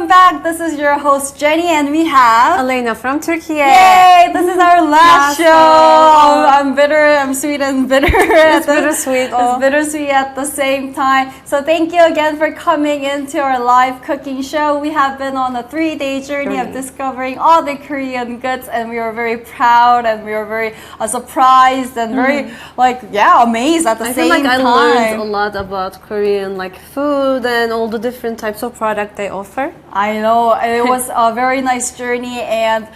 welcome back. This is your host Jenny, and we have Elena from Turkey. Yay! This is our last show. Oh, I'm bitter. I'm sweet and bitter. It's bittersweet. It's bittersweet at the same time. So thank you again for coming into our live cooking show. We have been on a 3-day journey of discovering all the Korean goods, and we are very proud and we are very surprised and very amazed at the same time. I learned a lot about Korean food and all the different types of product they offer. I know, it was a very nice journey, and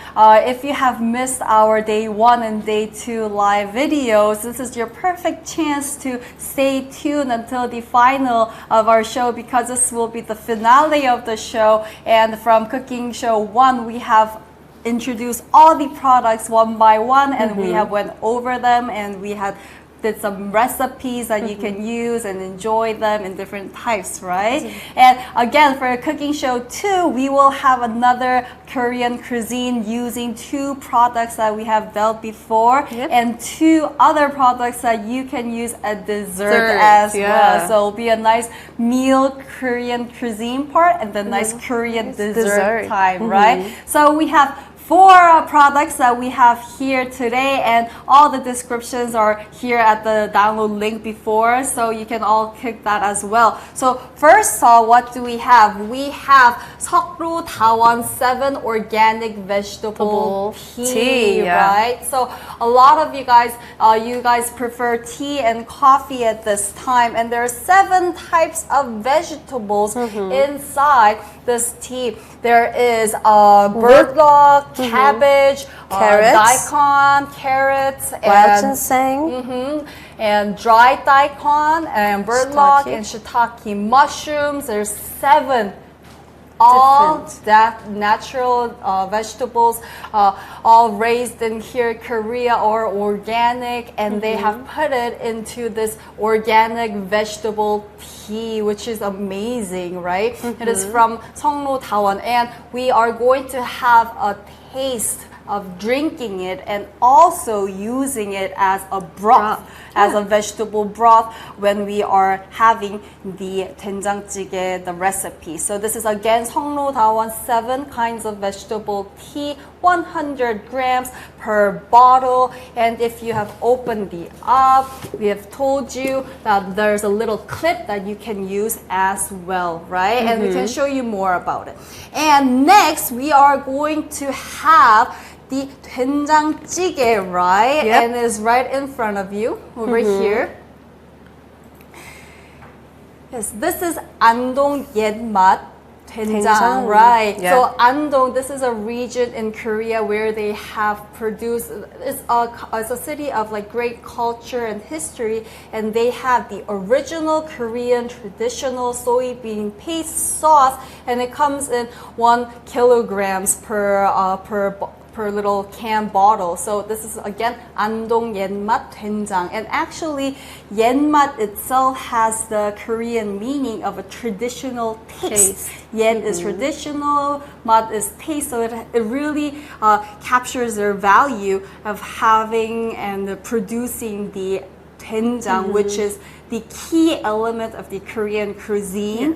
if you have missed our day 1 and day 2 live videos, this is your perfect chance to stay tuned until the final of our show, because this will be the finale of the show. And from Cooking Show 1, we have introduced all the products one by one, and we have went over them, and we had did some recipes that you can use and enjoy them in different types, right? And again, for Cooking Show 2, we will have another Korean cuisine using 2 products that we have dealt before, and 2 other products that you can use at dessert as well. So it'll be a nice meal Korean cuisine part and the nice Korean dessert time, right? So we have 4 products that we have here today, and all the descriptions are here at the download link before, so you can all click that as well. So first, what do we have? We have Seokru Tawon 7 organic vegetable tea, right? So a lot of you guys prefer tea and coffee at this time, and there are 7 types of vegetables inside this tea. There is birdlock, cabbage, daikon, carrots, wild ginseng, and dried daikon, and birdlock, and shiitake mushrooms. There's 7 all that natural vegetables, all raised in here Korea or organic, and they have put it into this organic vegetable tea, which is amazing, right? It is from Seokru Tawon, and we are going to have a taste of drinking it and also using it as a broth, as a vegetable broth when we are having the doenjang jjigae, the recipe. So this is again Seokru Tawon 7 kinds of vegetable tea, 100 grams per bottle. And if you have opened the up, we have told you that there's a little clip that you can use as well, right? And we can show you more about it. And next, we are going to have the doenjang jjigae, right? And it's right in front of you, over here. Yes, this is Andong Yenmat doenjang, right? So Andong, this is a region in Korea where they have produced, it's a city of great culture and history, and they have the original Korean traditional soybean paste sauce, and it comes in 1 kilograms per little can bottle. So this is again Andong Yenmat doenjang, and actually Yenmat itself has the Korean meaning of a traditional taste. Yen is traditional, mat is taste, so it really captures their value of having and producing the doenjang, which is the key element of the Korean cuisine,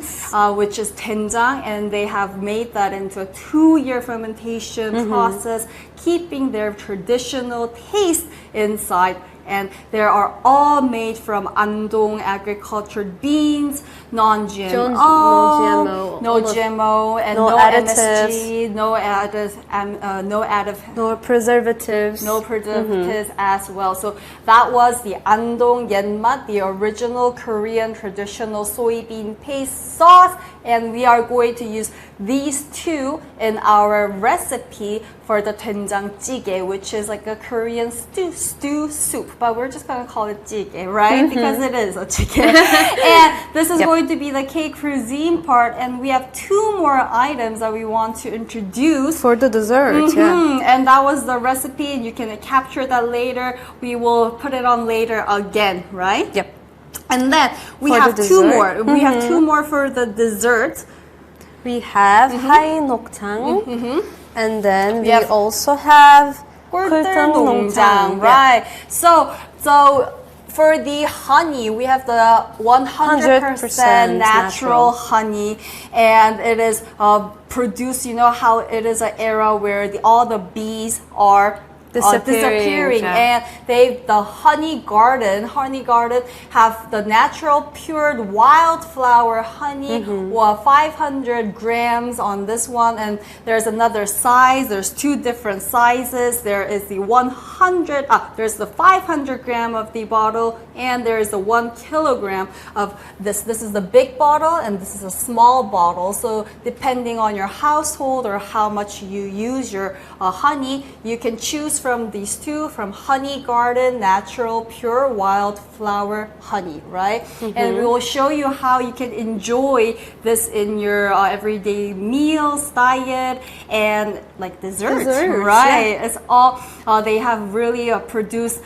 which is doenjang, and they have made that into a 2-year fermentation process, keeping their traditional taste inside. And they are all made from Andong agricultured beans, non-GMO, no GMO, and no MSG, no preservatives as well. So that was the Andong Yenmat, the original Korean traditional soybean paste sauce, and we are going to use these 2 in our recipe for the doenjang jjigae, which is like a Korean stew soup, but we're just going to call it jjigae, right? Because it is a jjigae. And this is going to be the K cuisine part, and we have 2 more items that we want to introduce for the dessert. And that was the recipe, and you can capture that later. We will put it on later again, right? Yep. And then we have 2 more. We have 2 more for the dessert. We have hainokjang, and then we also have Doenjang, right? So for the honey, we have the 100% natural honey, and it is produced, you know how it is an era where all the bees are disappearing, and the honey garden have the natural pure wildflower honey, 500 grams on this one, and there's another size. There's two different sizes. There is the 500 gram of the bottle, and there is the 1 kilogram of this. This is the big bottle, and this is a small bottle. So depending on your household or how much you use your honey, you can choose from these two, from Honey Garden Natural Pure Wildflower Honey, right? And we will show you how you can enjoy this in your everyday meals, diet, and like desserts, right? Yeah. It's all they have really produced.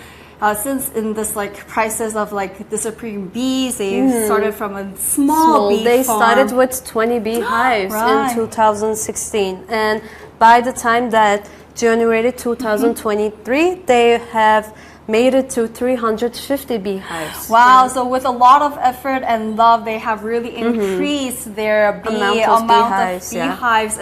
Since in this like prices of like disappearing bees, they started from a small bee They farm. started with 20 beehives in 2016, and by the time that January 2023, they have made it to 350 beehives. Wow, so with a lot of effort and love, they have really increased their amount of beehives,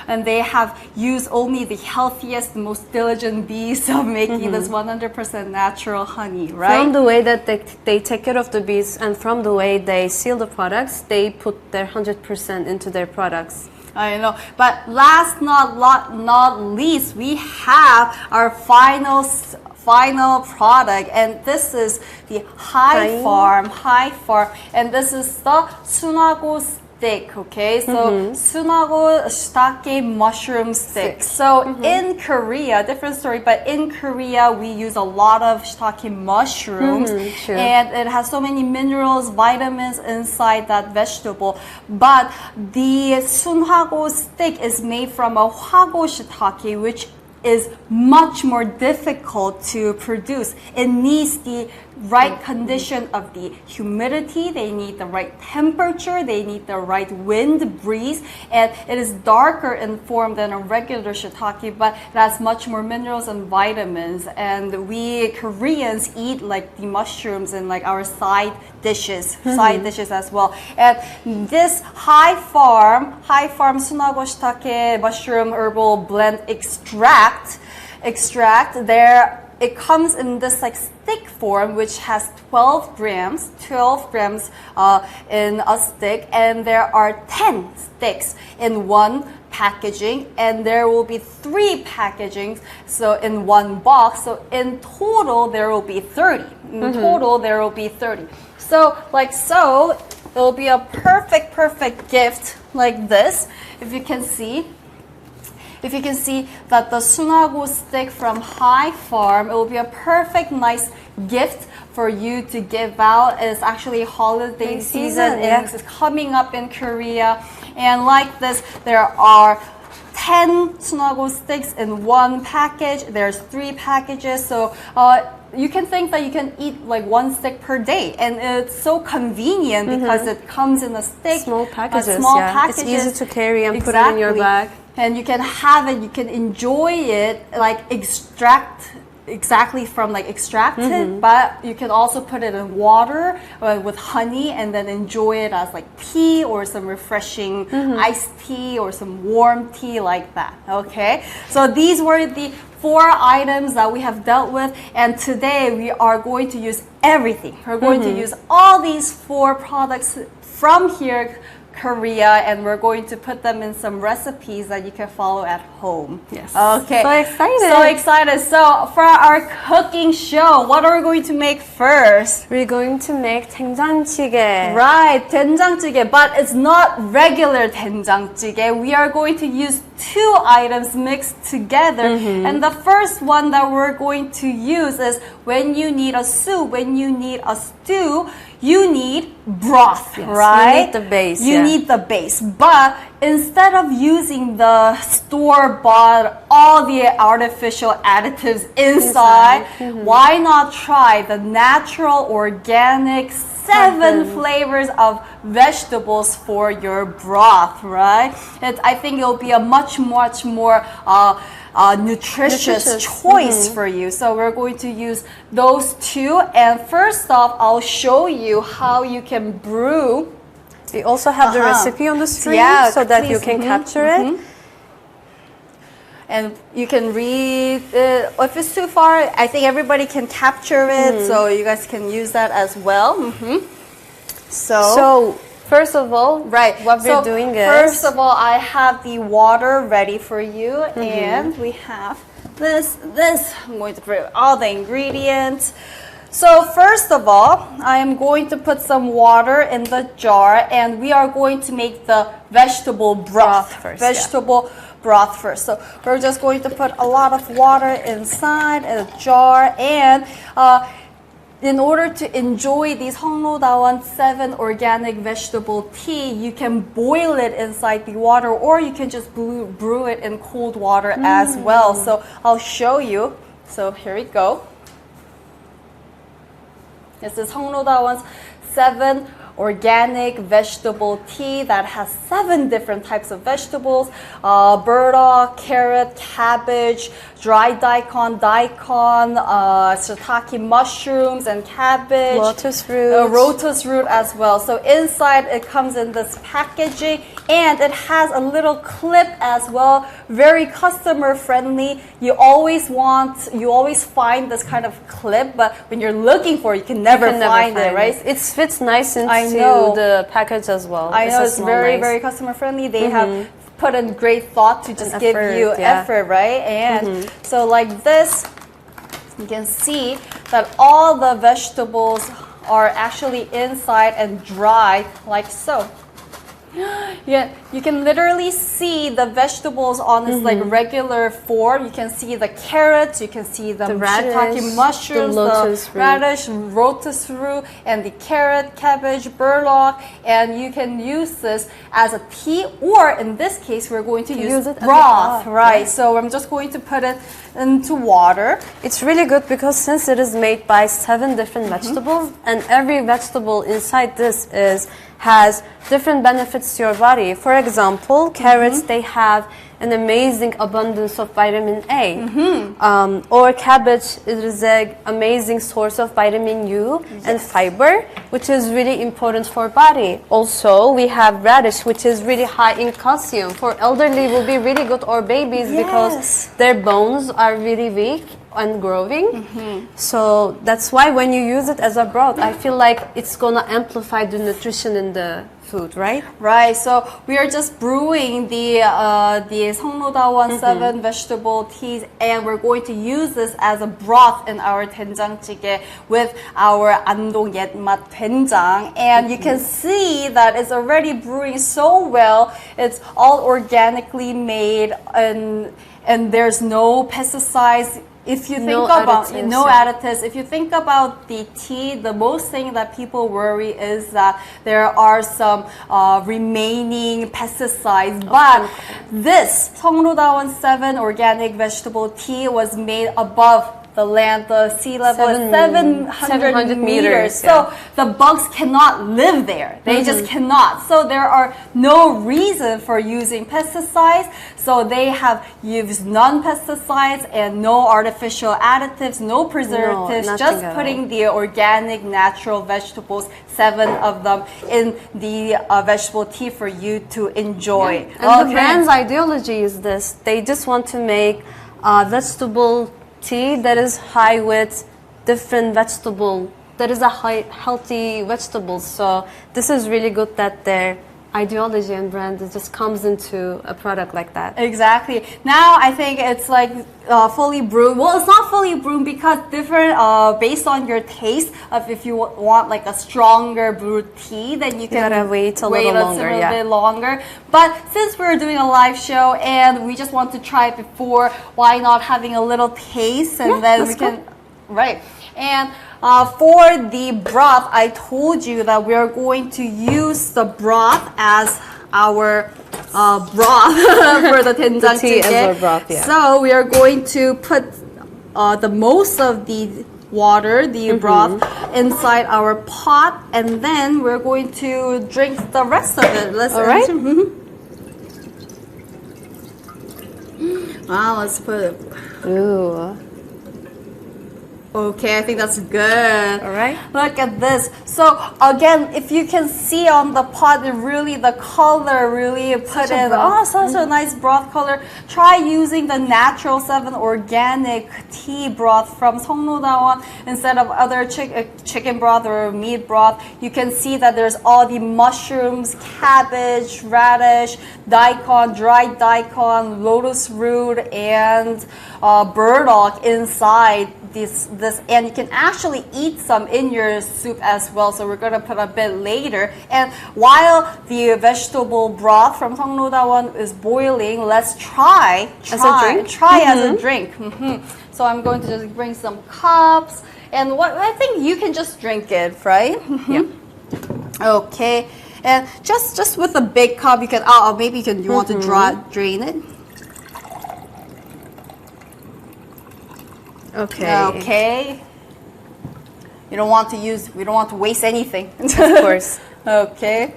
and they have used only the healthiest, most diligent bees of making this 100% natural honey, right? From the way that they take care of the bees and from the way they seal the products, they put their 100% into their products. I know, but last not least, we have our final product, and this is the High Farm, and this is the Soonhago stick. Okay, so Soonhago shiitake mushroom stick. So in Korea, different story, but in Korea we use a lot of shiitake mushrooms, and it has so many minerals, vitamins inside that vegetable. But the Soonhago stick is made from a hwago shiitake, which is much more difficult to produce. It needs the right condition of the humidity, they need the right temperature, they need the right wind, breeze, and it is darker in form than a regular shiitake, but it has much more minerals and vitamins. And we Koreans eat like the mushrooms in like our side dishes as well. And this High Farm Soonhago shiitake mushroom herbal blend extract there. It comes in this like stick form, which has 12 grams in a stick, and there are 10 sticks in one packaging, and there will be 3 packagings so in one box. So in total there will be 30. So like so, it will be a perfect gift like this. If you can see that the Soonhago stick from High Farm, it will be a perfect nice gift for you to give out. It's actually holiday season. It's coming up in Korea, and like this there are 10 Soonhago sticks in one package. There's 3 packages, so you can think that you can eat like 1 stick per day, and it's so convenient because it comes in a stick, small packages. It's easy to carry and put it in your bag. And you can have it, you can enjoy it, like extracted, but you can also put it in water with honey and then enjoy it as like tea or some refreshing iced tea or some warm tea like that. Okay, so these were the 4 items that we have dealt with, and today we are going to use everything. We're going to use all these 4 products from here, Korea, and we're going to put them in some recipes that you can follow at home. Yes. Okay. So excited. So for our cooking show, what are we going to make first? We're going to make 된장찌개. Right, 된장찌개, but it's not regular 된장찌개. We are going to use 2 items mixed together. And the first one that we're going to use is when you need a soup, when you need a stew, you need broth, right? You need the base. You need the base. But instead of using the store-bought, all the artificial additives inside, why not try the natural, organic, 7 flavors of vegetables for your broth, right? I think it'll be a much more nutritious choice for you. So we're going to use those two. And first off, I'll show you how you can brew. We also have the recipe on the screen so that you can capture it. And you can read it. If it's too far, I think everybody can capture it, so you guys can use that as well. So first of all, what we're doing is... First of all, I have the water ready for you, and we have this. I'm going to put all the ingredients. So first of all, I am going to put some water in the jar, and we are going to make the vegetable broth first. Broth first. So we're just going to put a lot of water inside a jar, and in order to enjoy these Hongnodawan 7 organic vegetable tea, you can boil it inside the water, or you can just brew it in cold water as well. So I'll show you. So here we go. This is Hongnodawan's 7 organic vegetable tea that has 7 different types of vegetables: burdock, carrot, cabbage, dried daikon, shiitake mushrooms and cabbage, lotus root as well. So inside it comes in this packaging, and it has a little clip as well, very customer friendly. You always find this kind of clip, but when you're looking for it, you can never find it, right? It fits nice into the package as well. I know, it's very, very customer friendly. They have put in great thought to just give you effort, right? And so like this, you can see that all the vegetables are actually inside and dry like so. Yeah, you can literally see the vegetables on this like regular form. You can see the carrots, you can see the shiitake mushrooms, the radish, lotus root, and the carrot, cabbage, burdock. And you can use this as a tea, or in this case, we're going to use it broth, right? So I'm just going to put it into water. It's really good because since it is made by 7 different vegetables, and every vegetable inside this has different benefits to your body. For example, carrots, they have an amazing abundance of vitamin A. Or cabbage, it is an amazing source of vitamin U and fiber, which is really important for body. Also, we have radish, which is really high in calcium. For elderly, will be really good, or babies, because their bones are really weak and growing. So that's why when you use it as a broth, I feel like it's gonna amplify the nutrition in the food, right? Right. So we are just brewing the Hongnodawan 7 vegetable teas, and we're going to use this as a broth in our doenjang jjigae with our Andong Yetmat doenjang. And you can see that it's already brewing so well. It's all organically made, and there's no pesticides. If you think about no additives, if you think about the tea, the most thing that people worry is that there are some remaining pesticides. But this Hongnodawan 7 organic vegetable tea was made above the land, the sea level is 700 meters. So the bugs cannot live there. They just cannot. So there are no reason for using pesticides. So they have used non-pesticides and no artificial additives, no preservatives, just putting the organic, natural vegetables, 7 of them, in the vegetable tea for you to enjoy. And the brand's ideology is this. They just want to make vegetable tea that is high with different vegetable, that is a high healthy vegetables. So this is really good that their ideology and brand just comes into a product like that. Exactly. Now I think it's like fully brewed. Well, it's not fully brewed because different based on your taste. If you want like a stronger brewed tea, then you can wait a little bit longer. But since we're doing a live show and we just want to try it before, why not having a little taste, and then we can And for the broth, I told you that we are going to use the broth as our broth for the doenjang jjigae. So we are going to put the most of the water, the broth, inside our pot, and then we're going to drink the rest of it. Wow, let's put it. Ooh. Okay, I think that's good. All right. Look at this. So again, if you can see on the pot, it really the color really put in. Oh, such a nice broth color. Try using the natural 7 organic tea broth from Seongnodawan instead of other chicken broth or meat broth. You can see that there's all the mushrooms, cabbage, radish, daikon, dried daikon, lotus root, and burdock inside this, and you can actually eat some in your soup as well. So we're going to put a bit later. And while the vegetable broth from Seongnodawan is boiling, let's try as a drink. So I'm going to just bring some cups, and what I think you can just drink it, right? Yep. Okay, and just with a big cup, you can. Maybe you want to drain it. Okay. Okay. We don't want to waste anything. Of course. Okay.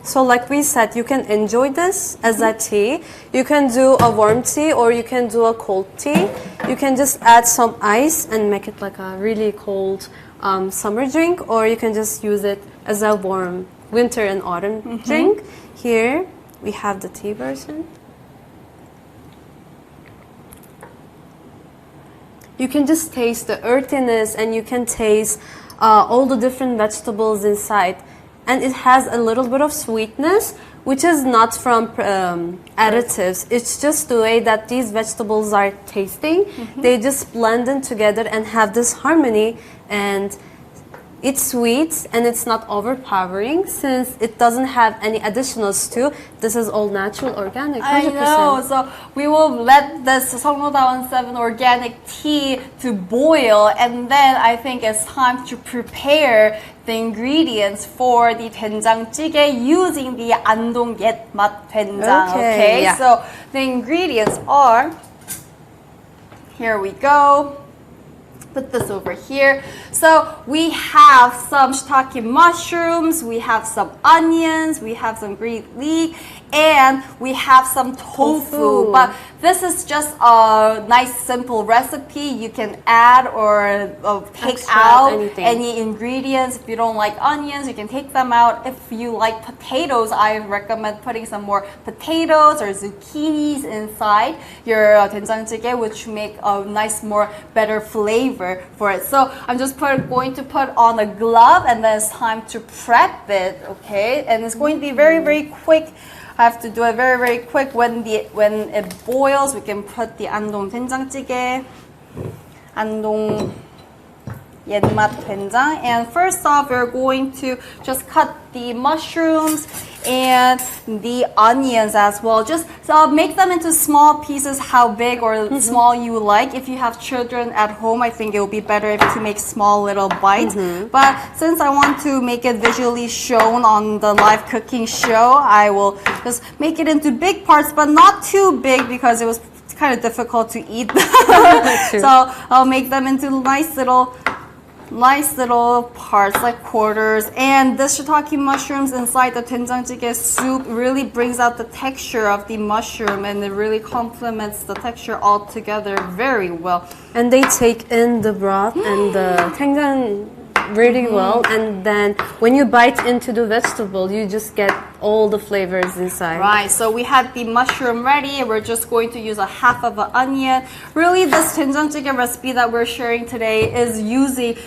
So like we said, you can enjoy this as a tea. You can do a warm tea or you can do a cold tea. You can just add some ice and make it like a really cold summer drink, or you can just use it as a warm winter and autumn drink. Here we have the tea version. You can just taste the earthiness, and you can taste all the different vegetables inside. And it has a little bit of sweetness, which is not from additives. It's just the way that these vegetables are tasting. They just blend in together and have this harmony, and it's sweet and it's not overpowering since it doesn't have any additionals too. This is all natural, organic, 100%. I know. So we will let this Seongnodawan 7 organic tea to boil, and then I think it's time to prepare the ingredients for the doenjang jjigae using the Andong 맛 doenjang. Okay. Yeah. So the ingredients are, here we go. Put this over here. So we have some shiitake mushrooms, we have some onions, we have some green leek, and we have some tofu. But this is just a nice simple recipe. You can add or take out any ingredients. If you don't like onions, you can take them out. If you like potatoes, I recommend putting some more potatoes or zucchinis inside your doenjang jjigae, which make a nice, better flavor for it. So I'm just going to put on a glove, and then it's time to prep it, okay? And it's going to be very, very quick. I have to do it very, very quick. When it boils, we can put the Andong doenjang jjigae, Andong 맛 doenjang. And first off, we're going to just cut the mushrooms and the onions as well. Just make them into small pieces, how big or small you like. If you have children at home, I think it will be better if you make small little bites. But since I want to make it visually shown on the live cooking show, I will just make it into big parts, but not too big because it was kind of difficult to eat. So I'll make them into nice little parts, like quarters. And the shiitake mushrooms inside the doenjang jjigae soup really brings out the texture of the mushroom, and it really complements the texture all together very well. And they take in the broth and the doenjang really well, and then when you bite into the vegetable, you just get all the flavors inside. Right, so we have the mushroom ready. We're just going to use a half of an onion. Really, this doenjang jjigae recipe that we're sharing today is using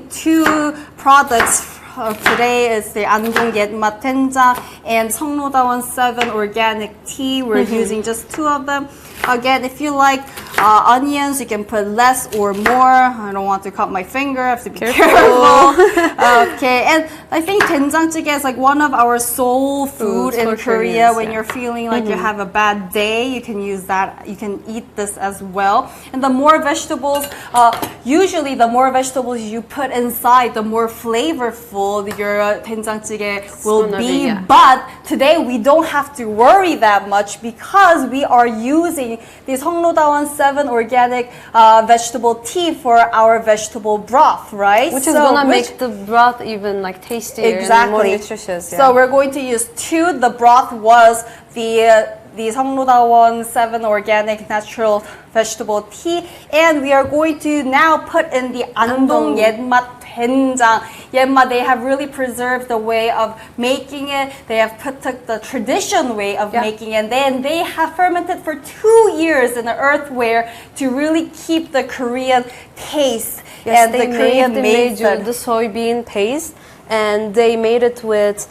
two products. Today is the Andong 맛 doenjang and Seongnodawan 7 organic tea. We're using just two of them. Again, if you like onions, you can put less or more. I don't want to cut my finger. I have to be careful. Okay, and I think doenjang jjigae is like one of our soul food in Korea. When you're feeling like you have a bad day, you can use that. You can eat this as well. And the more vegetables, usually the more vegetables you put inside, the more flavorful your doenjang jjigae will be. But today we don't have to worry that much because we are using the Seongnodawan 7 organic vegetable tea for our vegetable broth, right? Which is gonna make the broth even like tastier and more nutritious. Yeah. So we're going to use two. The broth was the the Seongrodawon 7 organic natural vegetable tea, and we are going to now put in the Andong 옛맛 Doenjang. Yenma, they have really preserved the way of making it. They have took the tradition way of making it. And they have fermented for 2 years in the earthware to really keep the Korean taste. Yes, and the Korean made the soybean paste, and they made it with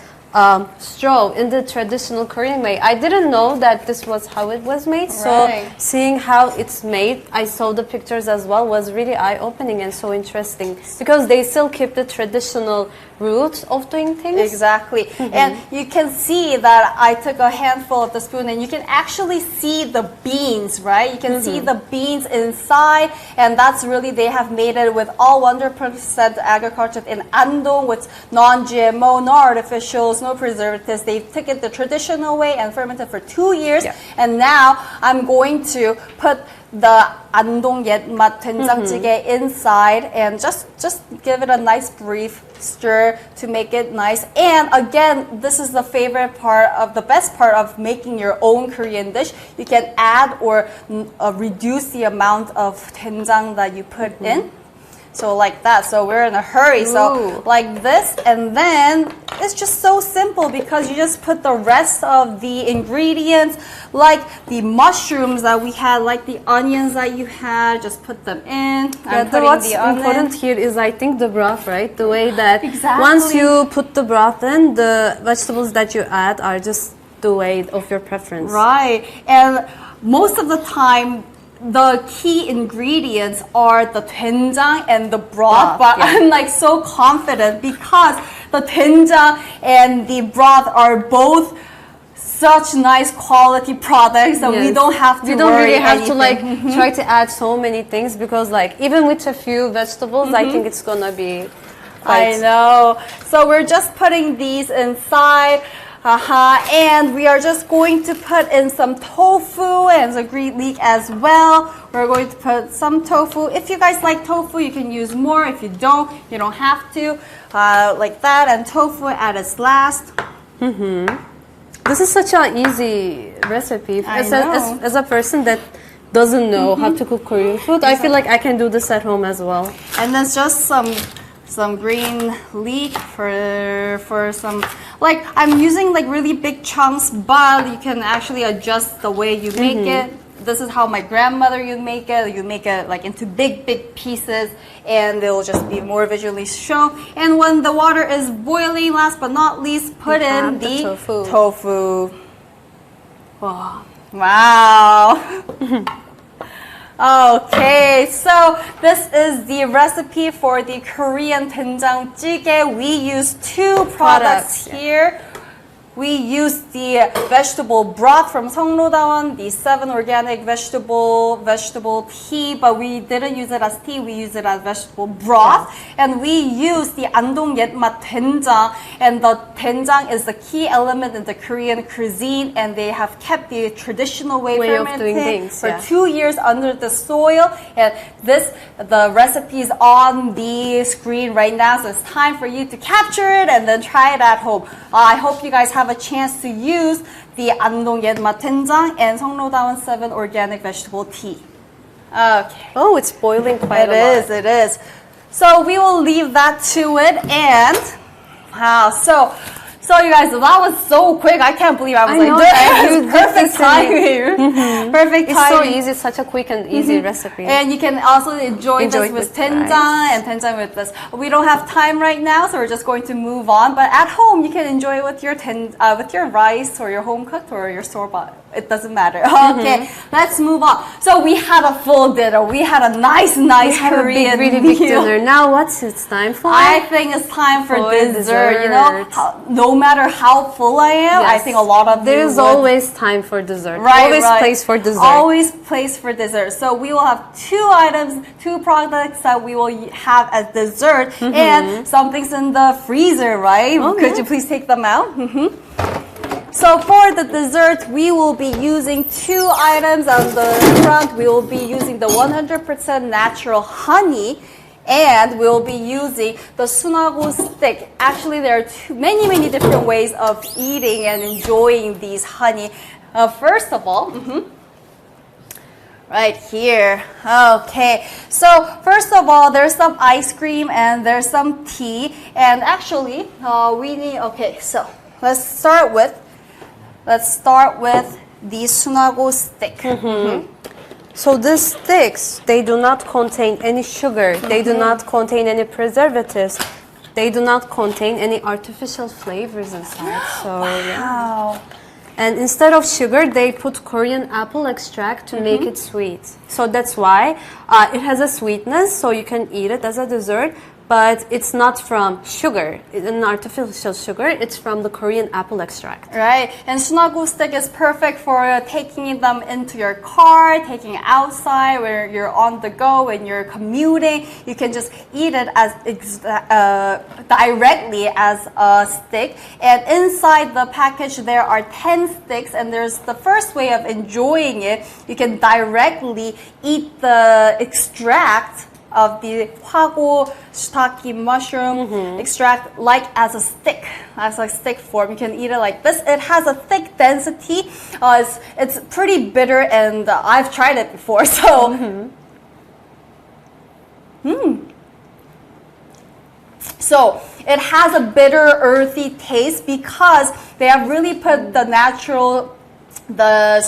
straw in the traditional Korean way. I didn't know that this was how it was made. So seeing how it's made, I saw the pictures as well, was really eye-opening and so interesting because they still keep the traditional roots of doing things. Exactly. And you can see that I took a handful of the spoon and you can actually see the beans, right? You can see the beans inside, and that's really, they have made it with all 100% agriculture in Andong with non-GMO, no artificials, no preservatives. They took it the traditional way and fermented for 2 years. And now I'm going to put the Andong 옛맛 된장찌개 inside and just give it a nice brief stir to make it nice. And again, this is the favorite part of the best part of making your own Korean dish. You can add or reduce the amount of doenjang that you put in. So like that. So we're in a hurry. So like this, and then it's just so simple because you just put the rest of the ingredients, like the mushrooms that we had, like the onions that you had, just put them in. What's important here is, I think, the broth, right? The way that once you put the broth in, the vegetables that you add are just the way of your preference. Right. And most of the time, the key ingredients are the doenjang and the broth, but I'm like so confident because the doenjang and the broth are both such nice quality products that we don't have to we don't really have to like try to add so many things, because like even with a few vegetables, I think it's gonna be quite... I know. So we're just putting these inside. And we are just going to put in some tofu and some green leek as well. We're going to put some tofu. If you guys like tofu, you can use more. If you don't, you don't have to. Like that, and tofu at its last. This is such an easy recipe. As a person that doesn't know how to cook Korean food, I feel like I can do this at home as well. And then just some green leek for some, like I'm using like really big chunks, but you can actually adjust the way you make it. This is how my grandmother would make it. You make it like into big pieces, and they'll just be more visually shown. And when the water is boiling, last but not least, put in the tofu. Wow. Okay, so this is the recipe for the Korean doenjang jjigae. We use two products here. We use the vegetable broth from Seongrodawon, the 7 organic vegetable tea, but we didn't use it as tea, we use it as vegetable broth. And we use the Andong 옛맛 doenjang, and the doenjang is the key element in the Korean cuisine, and they have kept the traditional way of doing things for 2 years under the soil. And the recipe is on the screen right now, so it's time for you to capture it and then try it at home. I hope you guys have a chance to use the Andong 옛맛 doenjang and Seongrodawon 7 organic vegetable tea. Okay. Oh, it's boiling quite a lot. It is. So we will leave that to it, and wow, so you guys, that was so quick. I can't believe I was this. Perfect timing. Perfect timing. It's so easy, such a quick and easy recipe. And you can also enjoy this with doenjang and doenjang with this. We don't have time right now, so we're just going to move on. But at home, you can enjoy it with your rice or your home cooked or your store bought. It doesn't matter. Okay, let's move on. So we had a full dinner. We had a nice Korean really big dinner. Now what's it's time for? I think it's time for dessert. You know, no matter how full I am, I think a lot of there's always time for dessert. Right, place for dessert. Always place for dessert. So we will have 2 items, 2 products that we will have as dessert, and something's in the freezer, right? Could you please take them out? So for the dessert, we will be using 2 items on the front. We will be using the 100% natural honey, and we'll be using the Soonhago stick. Actually, there are many different ways of eating and enjoying these honey. first of all, right here. Okay, so first of all, there's some ice cream and there's some tea. And actually, we need, okay, so let's start with the Soonhago stick. So these sticks, they do not contain any sugar. They do not contain any preservatives. They do not contain any artificial flavors inside. So Wow. And instead of sugar, they put Korean apple extract to make it sweet. So that's why it has a sweetness, so you can eat it as a dessert. But it's not from sugar, an artificial sugar. It's from the Korean apple extract. Right, and Soonhago stick is perfect for taking them into your car, taking it outside where you're on the go, when you're commuting. You can just eat it as directly as a stick. And inside the package, there are 10 sticks, and there's the first way of enjoying it. You can directly eat the extract of the shiitake mushroom extract like as a stick, as a stick form. You can eat it like this. It has a thick density. It's pretty bitter, and I've tried it before. So, so it has a bitter, earthy taste because they have really put the natural, the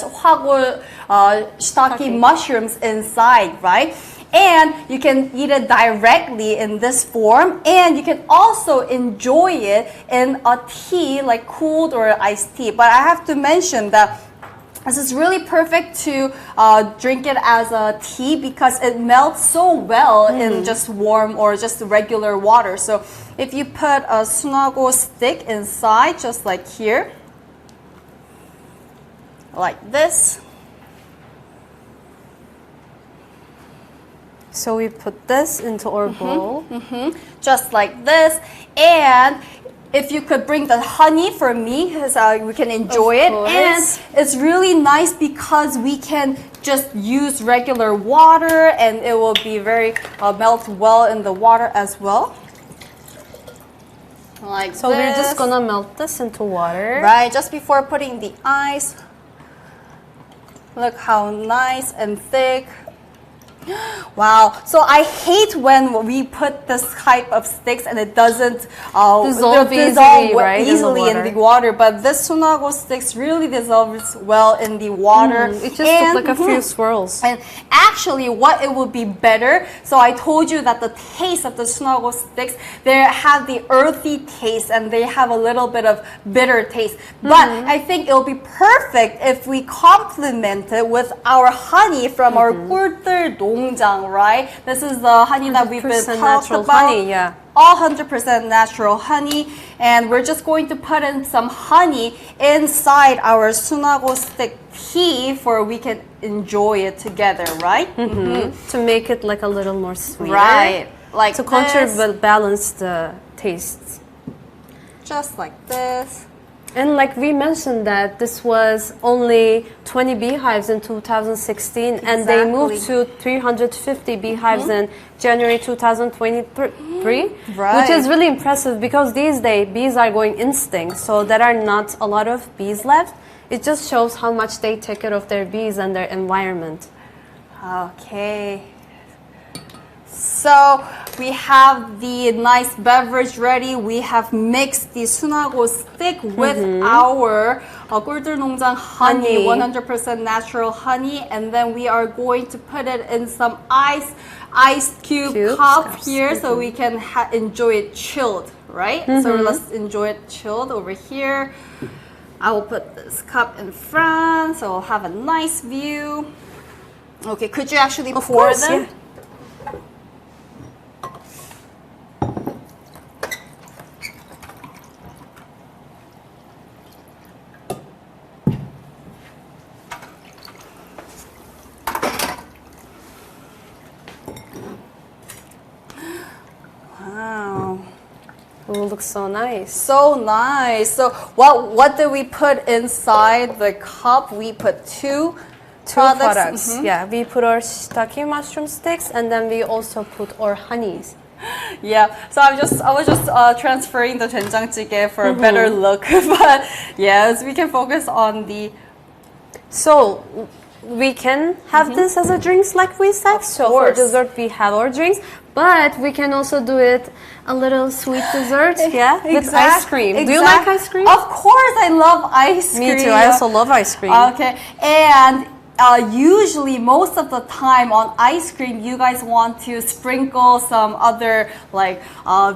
shiitake mushrooms inside, right? And you can eat it directly in this form, and you can also enjoy it in a tea, like cooled or iced tea. But I have to mention that this is really perfect to drink it as a tea because it melts so well in just warm or just regular water. So if you put a Soonhago stick inside, just like here, like this. So we put this into our bowl. Just like this. And if you could bring the honey for me, we can enjoy it. And it's really nice because we can just use regular water, and it will be very melt well in the water as well. Like so this. we're just gonna melt this into water. Right, just before putting the ice. Look how nice and thick. Wow. So I hate when we put this type of sticks and it doesn't dissolve easily in the water. But this Soonhago sticks really dissolves well in the water. It just took like a few swirls. And actually, what it would be better, so I told you that the taste of the Soonhago sticks, they have the earthy taste and they have a little bit of bitter taste. But I think it'll be perfect if we complement it with our honey from our Doenjang, right? This is the honey that we've been talked about. Honey, yeah. All 100% natural honey, and we're just going to put in some honey inside our Soonhago stick tea for we can enjoy it together, right? To make it like a little more sweet, right? Like to counterbalance the tastes. Just like this. And like we mentioned that this was only 20 beehives in 2016, and they moved to 350 beehives in January 2023, which is really impressive because these days bees are going extinct, so there are not a lot of bees left. It just shows how much they take care of their bees and their environment. Okay. So we have the nice beverage ready. We have mixed the Soonhago stick with our Doenjang honey, 100% natural honey, and then we are going to put it in some ice cube cup here so we can enjoy it chilled, right? So let's enjoy it chilled over here. I will put this cup in front so we'll have a nice view. Okay, could you actually pour them? Yeah. Oh, looks so nice. So nice. So what did we put inside the cup? We put two products. Yeah, we put our shiitake mushroom sticks, and then we also put our honeys. Yeah, so I was just transferring the doenjang jjigae for a better look, but yes, we can focus on the So we can have this as a drinks, like we said. So for dessert, we have our drinks, but we can also do it a little sweet dessert, with ice cream. Do you like ice cream? Of course, I love ice cream. Me too. I also love ice cream. Okay, and usually most of the time on ice cream you guys want to sprinkle some other like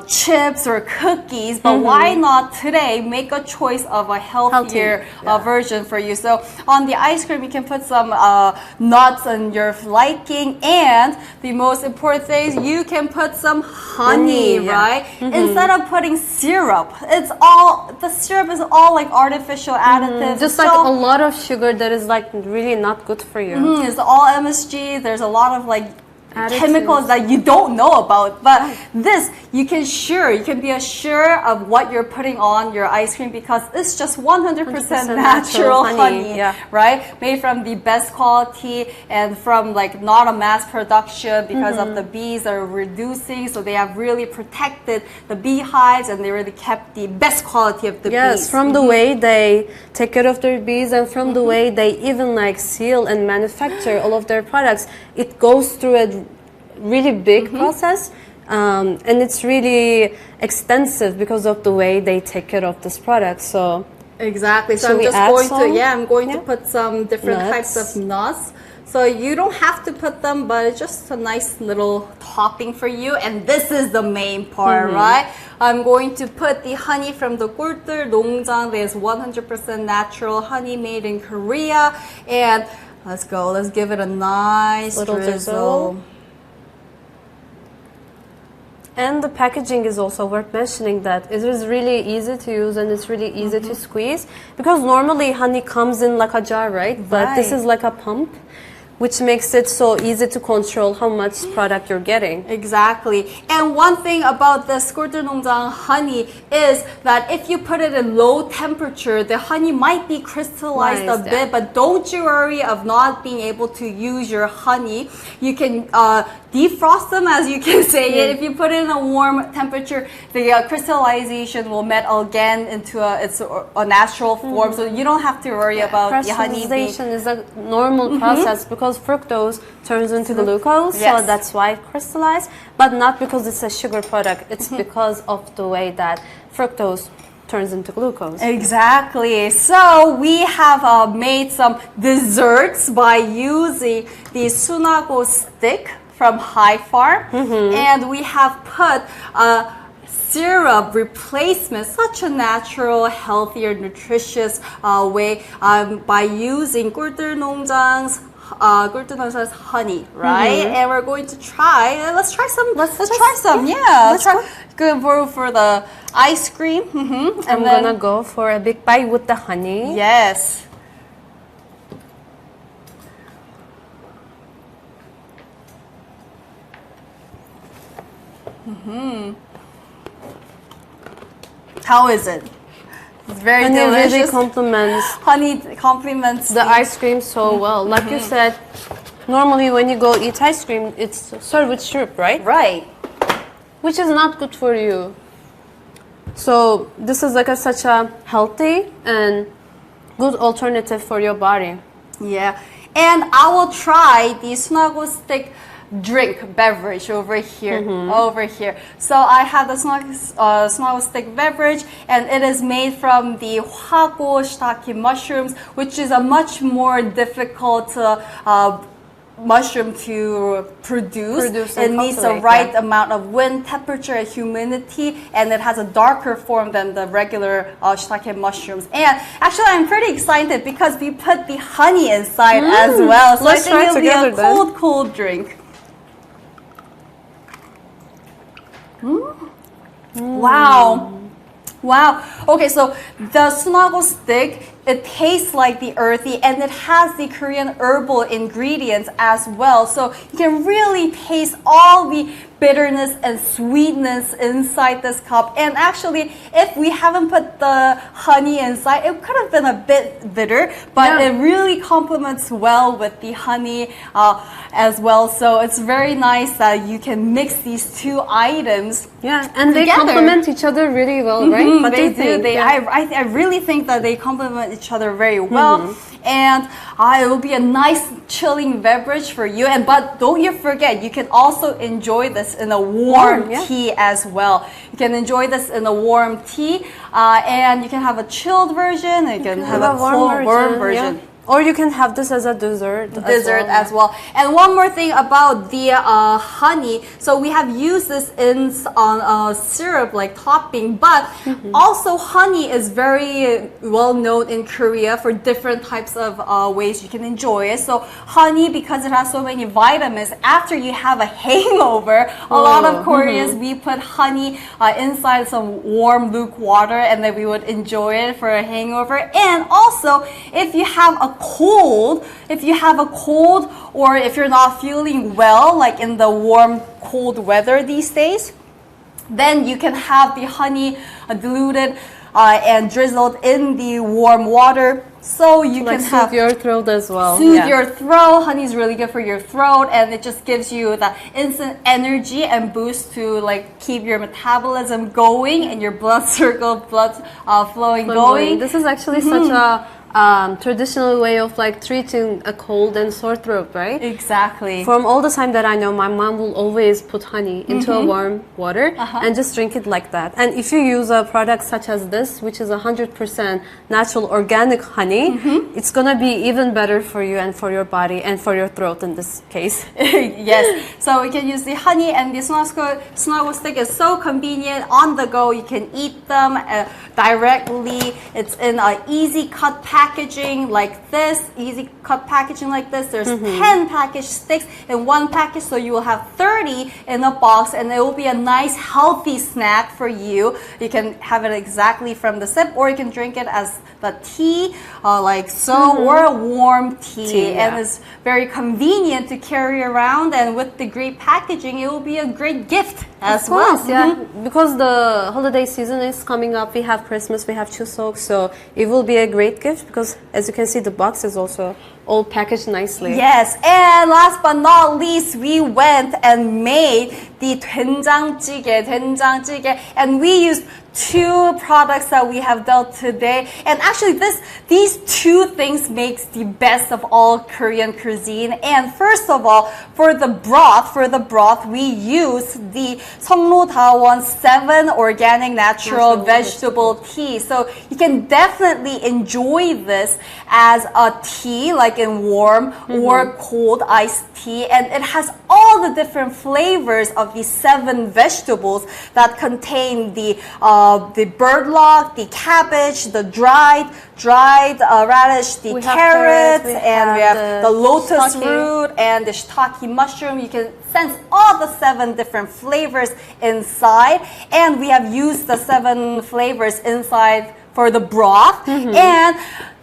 chips or cookies, but why not today make a choice of a healthier version for you. So on the ice cream you can put some nuts in your liking, and the most important thing is you can put some honey, right? Instead of putting syrup. The syrup is all like artificial additives. Just like a lot of sugar that is like really not good for you. It's all MSG. There's a lot of like chemicals that you don't know about, but this you can be assured of what you're putting on your ice cream, because it's just 100% natural honey, right? Made from the best quality and from like not a mass production, because of the bees are reducing, so they have really protected the beehives and they really kept the best quality of the bees. Yes, from the way they take care of their bees and from the way they even like seal and manufacture all of their products, it goes through a really big process, and it's really extensive because of the way they take care of this product. So exactly. So I'm going to put some different types of nuts. So you don't have to put them, but it's just a nice little topping for you. And this is the main part, right? I'm going to put the honey from the Doenjang. There's 100% natural honey made in Korea. And let's go. Let's give it a nice little drizzle. And the packaging is also worth mentioning, that it is really easy to use and it's really easy to squeeze, because normally honey comes in like a jar, right? But this is like a pump, which makes it so easy to control how much product you're getting. Exactly. And one thing about the Doenjang honey is that if you put it in low temperature, the honey might be crystallized a bit, but don't you worry of not being able to use your honey. You can defrost them, as you can say it. If you put it in a warm temperature, the crystallization will melt again into a natural form, so you don't have to worry about the honey. Crystallization is a normal process because fructose turns into glucose, so that's why it crystallized, but not because it's a sugar product. It's because of the way that fructose turns into glucose. Exactly. So we have made some desserts by using the Soonhago stick from High Farm, and we have put syrup replacement, such a natural, healthier, nutritious way by using Doenjang's honey, right? And we're going to try. Let's try some. Let's try some. Yeah. Let's try. Go for the ice cream. I'm gonna go for a big bite with the honey. Yes. How is it? It's very delicious. It really complements honey complements the ice cream so well. Like you said, normally when you go eat ice cream, it's served with syrup, right? Right. Which is not good for you. So this is like such a healthy and good alternative for your body. Yeah. And I will try the Soonhago stick beverage over here. So I have the Soonhago stick beverage, and it is made from the Shiitake mushrooms, which is a much more difficult mushroom to produce. It needs the right amount of wind, temperature, and humidity, and it has a darker form than the regular Shiitake mushrooms. And actually, I'm pretty excited because we put the honey inside as well. So Let's I think it'll be a cold drink. Wow. Okay, so the Soonhago stick, it tastes like the earthy, and it has the Korean herbal ingredients as well. So you can really taste all the bitterness and sweetness inside this cup. And actually, if we haven't put the honey inside, it could have been a bit bitter, but it really complements well with the honey as well. So it's very nice that you can mix these two items. Yeah, and they complement each other really well, right? But they do. I really think that they complement each other very well. and it will be a nice chilling beverage for you. But don't you forget, you can also enjoy this in a warm tea as well. You can enjoy this in a warm tea, and you can have a chilled version, and you can have a warm version. Yeah. Or you can have this as a dessert as well. And one more thing about the honey. So we have used this on syrup like topping, but also honey is very well known in Korea for different types of ways you can enjoy it. So honey, because it has so many vitamins, after you have a hangover, a lot of Koreans, we put honey inside some warm luke water, and then we would enjoy it for a hangover. And also, if you have a cold, or if you're not feeling well, like in the warm, cold weather these days, then you can have the honey diluted and drizzled in the warm water, so you can soothe your throat as well. Soothe your throat. Honey is really good for your throat, and it just gives you the instant energy and boost to like keep your metabolism going and your blood flowing going. This is actually such a traditional way of like treating a cold and sore throat, right? Exactly. From all the time that I know, my mom will always put honey into a warm water and just drink it like that. And if you use a product such as this, which is 100% natural organic honey, it's gonna be even better for you and for your body and for your throat in this case. Yes. So we can use the honey, and the Soonhago stick is so convenient on the go. You can eat them directly. It's in an easy cut packaging like this. There's 10 packaged sticks in one package, so you will have 30 in a box, and it will be a nice healthy snack for you. You can have it exactly from the sip, or you can drink it as the tea, like so, or a warm tea. And it's very convenient to carry around, and with the great packaging, it will be a great gift as well. Because the holiday season is coming up, we have Christmas, we have Chuseok, so it will be a great gift, because as you can see, the box is also all packaged nicely. Yes, and last but not least, we went and made the doenjang jjigae, and we used 2 products that we have dealt today. And actually these 2 things makes the best of all Korean cuisine. And first of all, for the broth, we use the Seongro Dawon 7 organic natural vegetable tea. So you can definitely enjoy this as a tea, like in warm or cold iced tea. And it has all the different flavors of these 7 vegetables that contain the birdlock, the cabbage, the dried radish, the carrots, and we have the lotus root and the shiitake mushroom. You can sense all the 7 different flavors inside, and we have used the 7 flavors inside for the broth. And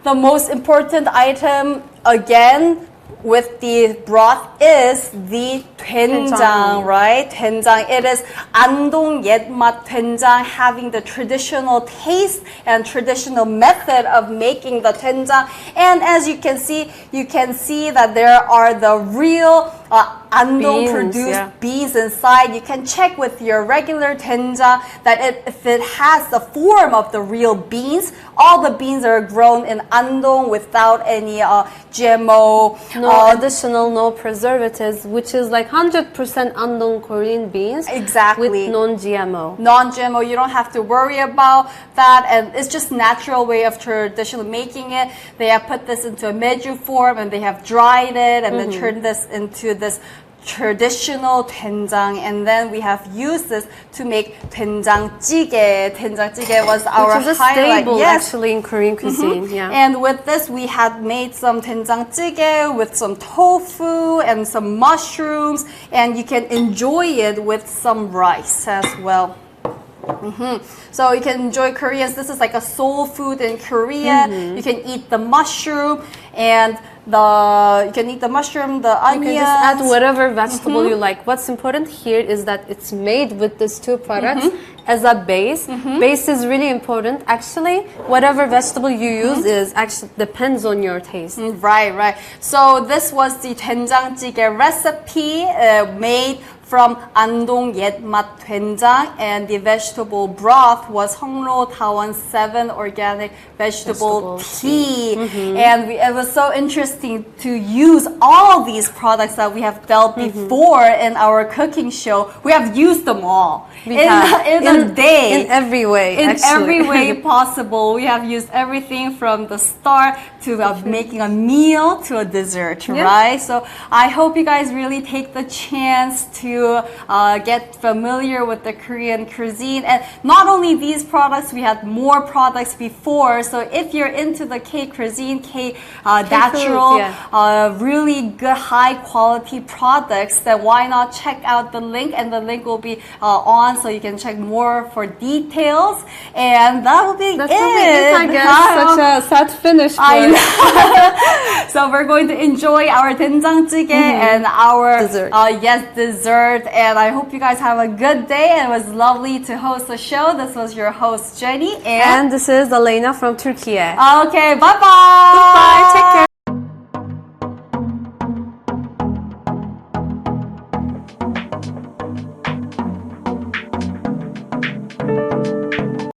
the most important item, again, with the broth is the doenjang, right? Doenjang. It is Andong 옛맛 doenjang, having the traditional taste and traditional method of making the doenjang. And as you can see that there are the real Andong produced beans inside. You can check with your regular doenjang that if it has the form of the real beans. All the beans are grown in Andong without any GMO. No additional, no preservatives, which is like 100% Andong Korean beans. Exactly. With non-GMO. Non-GMO, you don't have to worry about that, and it's just natural way of traditionally making it. They have put this into a meju form, and they have dried it, and then turned this into this traditional doenjang, and then we have used this to make doenjang jjigae. Doenjang jjigae was our which is a highlight. staple actually in Korean cuisine. And with this, we had made some doenjang jjigae with some tofu and some mushrooms, and you can enjoy it with some rice as well. So you can enjoy Koreans. This is like a soul food in Korea. You can eat the mushroom and you can eat the mushroom, the onions. You can just add whatever vegetable you like. What's important here is that it's made with these 2 products as a base. Base is really important. Actually, whatever vegetable you use is actually depends on your taste. Right. So this was the doenjang jjigae recipe made from Andong Yetmat Doenjang, and the vegetable broth was Hongro Taiwan 7 organic vegetable tea. And it was so interesting to use all of these products that we have dealt before in our cooking show. We have used them all in a day. In every way, in every way possible. We have used everything from the start to making a meal to a dessert, right? So I hope you guys really take the chance to get familiar with the Korean cuisine. And not only these products, we had more products before. So if you're into the K cuisine, K natural, really good high quality products, then why not check out the link, and the link will be on so you can check more for details. And that will be it. I guess. Such a sad finish. I know. So we're going to enjoy our doenjang jjigae and our dessert. And I hope you guys have a good day. And it was lovely to host the show. This was your host Jenny, and this is Elena from Turkey. Okay, bye bye. Goodbye. Take care.